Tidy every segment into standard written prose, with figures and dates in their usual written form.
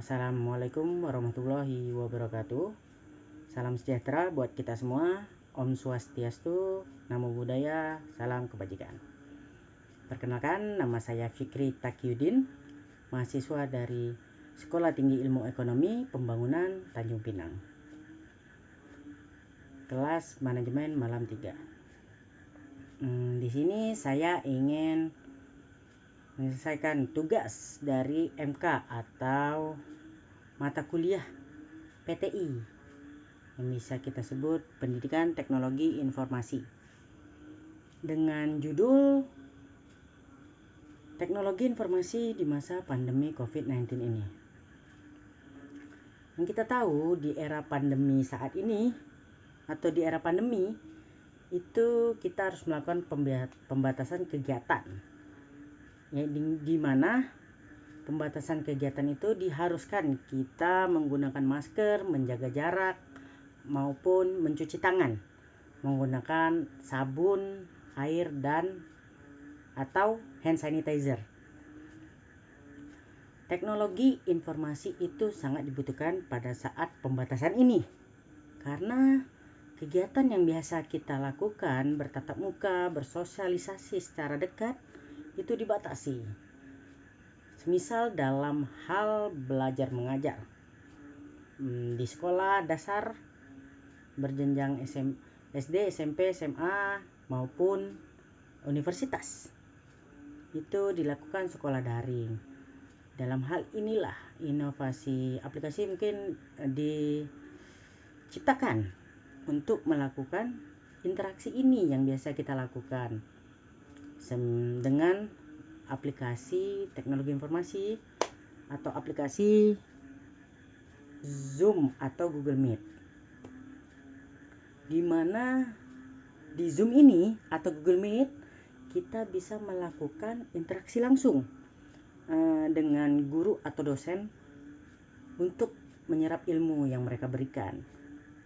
Assalamualaikum warahmatullahi wabarakatuh. Salam sejahtera buat kita semua. Om Swastiastu, Namo Buddhaya, salam kebajikan. Perkenalkan, nama saya Fikri Takyudin, mahasiswa dari Sekolah Tinggi Ilmu Ekonomi Pembangunan Tanjung Pinang. Kelas Manajemen Malam 3. Di sini saya ingin menyelesaikan tugas dari MK atau mata kuliah PTI yang bisa kita sebut Pendidikan Teknologi Informasi, dengan judul Teknologi Informasi di Masa Pandemi COVID-19 ini. Yang kita tahu di era pandemi saat ini atau di era pandemi itu kita harus melakukan pembatasan kegiatan, ya, di mana pembatasan kegiatan itu diharuskan kita menggunakan masker, menjaga jarak, maupun mencuci tangan menggunakan sabun, air, dan atau hand sanitizer. Teknologi informasi itu sangat dibutuhkan pada saat pembatasan ini, karena kegiatan yang biasa kita lakukan bertatap muka, bersosialisasi secara dekat itu dibatasi. Semisal dalam hal belajar mengajar di sekolah dasar berjenjang SD, SMP, SMA maupun universitas, itu dilakukan sekolah daring. Dalam hal inilah inovasi aplikasi mungkin diciptakan untuk melakukan interaksi ini yang biasa kita lakukan dengan aplikasi teknologi informasi atau aplikasi Zoom atau Google Meet, di mana di Zoom ini atau Google Meet kita bisa melakukan interaksi langsung dengan guru atau dosen untuk menyerap ilmu yang mereka berikan,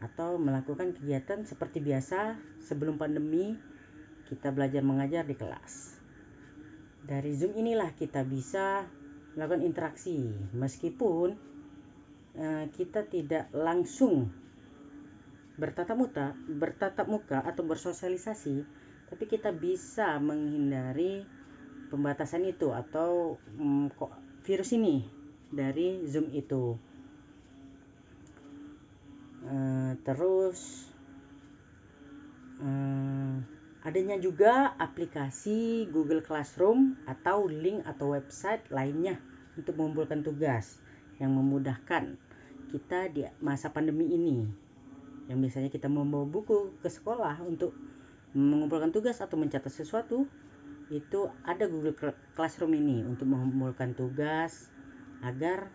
atau melakukan kegiatan seperti biasa sebelum pandemi kita belajar mengajar di kelas. Dari Zoom inilah kita bisa melakukan interaksi meskipun kita tidak langsung bertatap muka atau bersosialisasi, tapi kita bisa menghindari pembatasan itu atau virus ini dari Zoom itu. Terus adanya juga aplikasi Google Classroom atau link atau website lainnya untuk mengumpulkan tugas yang memudahkan kita di masa pandemi ini. Yang biasanya kita membawa buku ke sekolah untuk mengumpulkan tugas atau mencatat sesuatu, itu ada Google Classroom ini untuk mengumpulkan tugas agar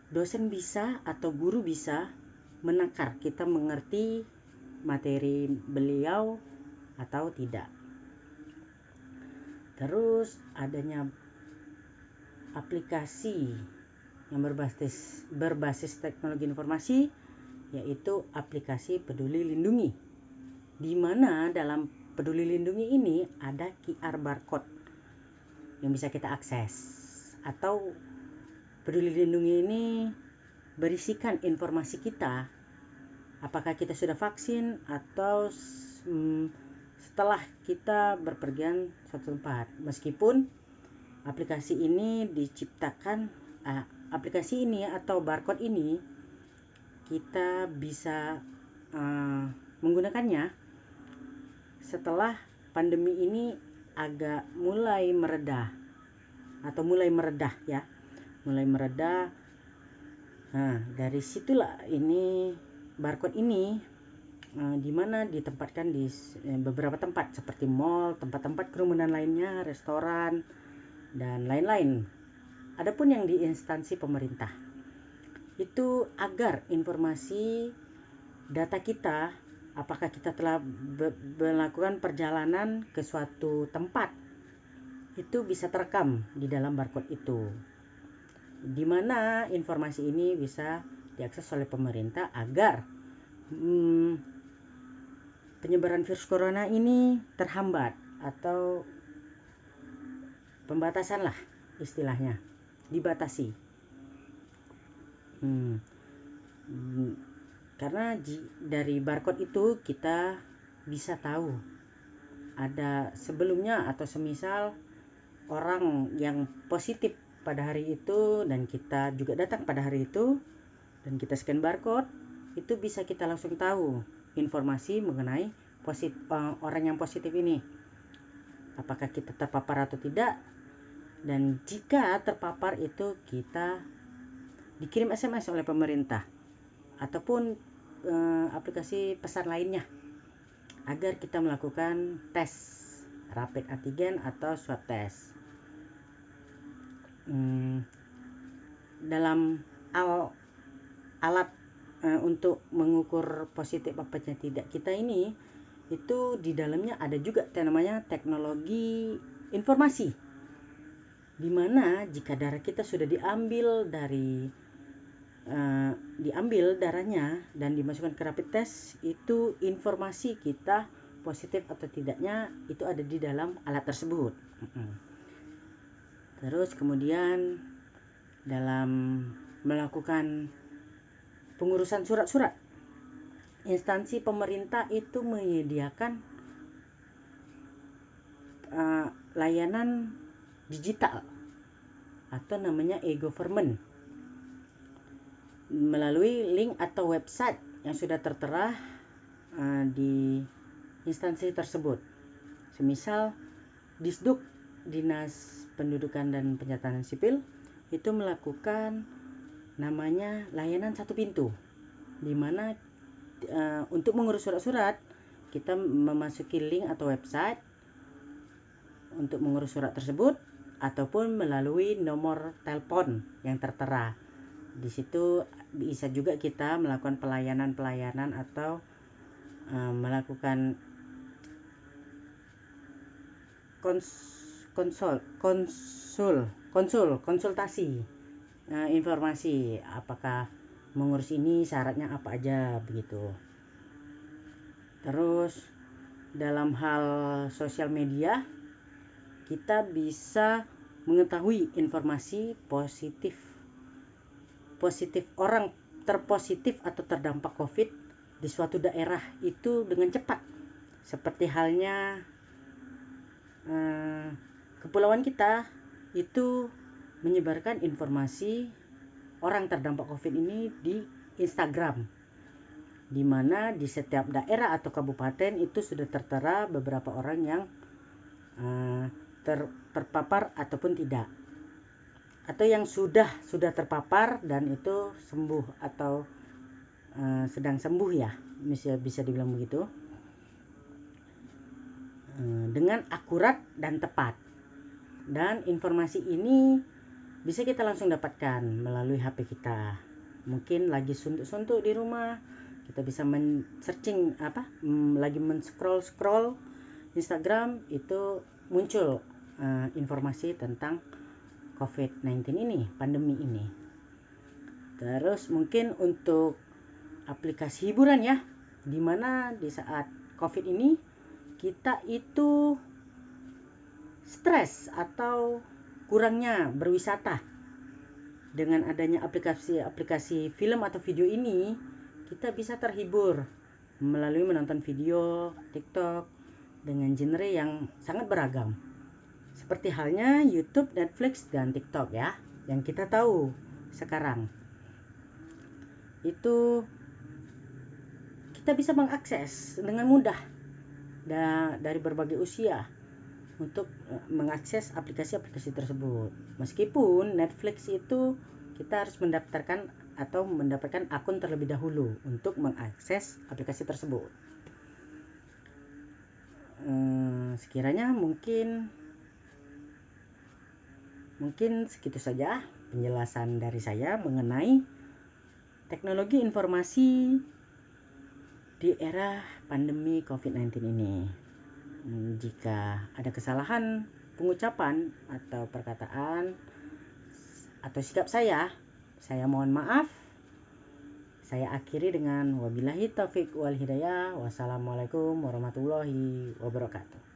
dosen bisa atau guru bisa menakar kita mengerti materi beliau atau tidak. Terus adanya aplikasi yang berbasis teknologi informasi, yaitu aplikasi Peduli Lindungi, di mana dalam Peduli Lindungi ini ada QR barcode yang bisa kita akses, atau Peduli Lindungi ini berisikan informasi kita, apakah kita sudah vaksin atau setelah kita berpergian suatu tempat. Meskipun aplikasi ini diciptakan, aplikasi ini atau barcode ini kita bisa menggunakannya setelah pandemi ini agak mulai meredah. Dari situlah ini barcode ini di mana ditempatkan di beberapa tempat seperti mall, tempat-tempat kerumunan lainnya, restoran, dan lain-lain. Adapun yang di instansi pemerintah, itu agar informasi data kita, apakah kita telah melakukan perjalanan ke suatu tempat, itu bisa terekam di dalam barcode itu, di mana informasi ini bisa diakses oleh pemerintah agar penyebaran virus corona ini terhambat atau pembatasan lah istilahnya. dibatasi. Karena dari barcode itu kita bisa tahu ada sebelumnya atau semisal orang yang positif pada hari itu dan kita juga datang pada hari itu dan kita scan barcode, itu bisa kita langsung tahu informasi mengenai orang yang positif ini, apakah kita terpapar atau tidak. Dan jika terpapar itu kita dikirim SMS oleh pemerintah ataupun aplikasi pesan lainnya agar kita melakukan tes rapid antigen atau swab test. Dalam alat untuk mengukur positif apa tidak kita ini, itu di dalamnya ada juga namanya teknologi informasi, di mana jika darah kita sudah diambil darahnya dan dimasukkan ke rapid test, itu informasi kita positif atau tidaknya itu ada di dalam alat tersebut. Terus kemudian dalam melakukan pengurusan surat-surat, instansi pemerintah itu menyediakan layanan digital atau namanya e-government melalui link atau website yang sudah tertera di instansi tersebut. Semisal Disduk, Dinas Pendudukan dan Pencatatan Sipil, itu melakukan namanya layanan satu pintu, di mana untuk mengurus surat-surat kita memasuki link atau website untuk mengurus surat tersebut ataupun melalui nomor telepon yang tertera. Di situ bisa juga kita melakukan pelayanan atau melakukan konsultasi informasi apakah mengurus ini syaratnya apa aja begitu. Terus dalam hal sosial media kita bisa mengetahui informasi positif orang terpositif atau terdampak COVID di suatu daerah itu dengan cepat, seperti halnya kepulauan kita itu menyebarkan informasi orang terdampak COVID ini di Instagram, di mana di setiap daerah atau kabupaten itu sudah tertera beberapa orang yang terpapar ataupun tidak, atau yang sudah terpapar dan itu sembuh atau sedang sembuh ya, bisa dibilang begitu, dengan akurat dan tepat. Dan informasi ini bisa kita langsung dapatkan melalui HP kita. Mungkin lagi suntuk-suntuk di rumah, kita bisa men-searching lagi men-scroll Instagram, itu muncul informasi tentang COVID-19 ini, pandemi ini. Terus mungkin untuk aplikasi hiburan ya, dimana di saat COVID ini kita itu stres atau kurangnya berwisata. Dengan adanya aplikasi film atau video ini, kita bisa terhibur melalui menonton video TikTok dengan genre yang sangat beragam, seperti halnya YouTube, Netflix, dan TikTok ya, yang kita tahu sekarang. Itu kita bisa mengakses dengan mudah dari berbagai usia untuk mengakses aplikasi-aplikasi tersebut. Meskipun Netflix itu kita harus mendaftarkan atau mendapatkan akun terlebih dahulu untuk mengakses aplikasi tersebut. Sekiranya mungkin segitu saja penjelasan dari saya mengenai teknologi informasi di era pandemi COVID-19 ini. Jika ada kesalahan pengucapan atau perkataan atau sikap saya mohon maaf. Saya akhiri dengan wabillahi taufik wal hidayah. Wassalamualaikum warahmatullahi wabarakatuh.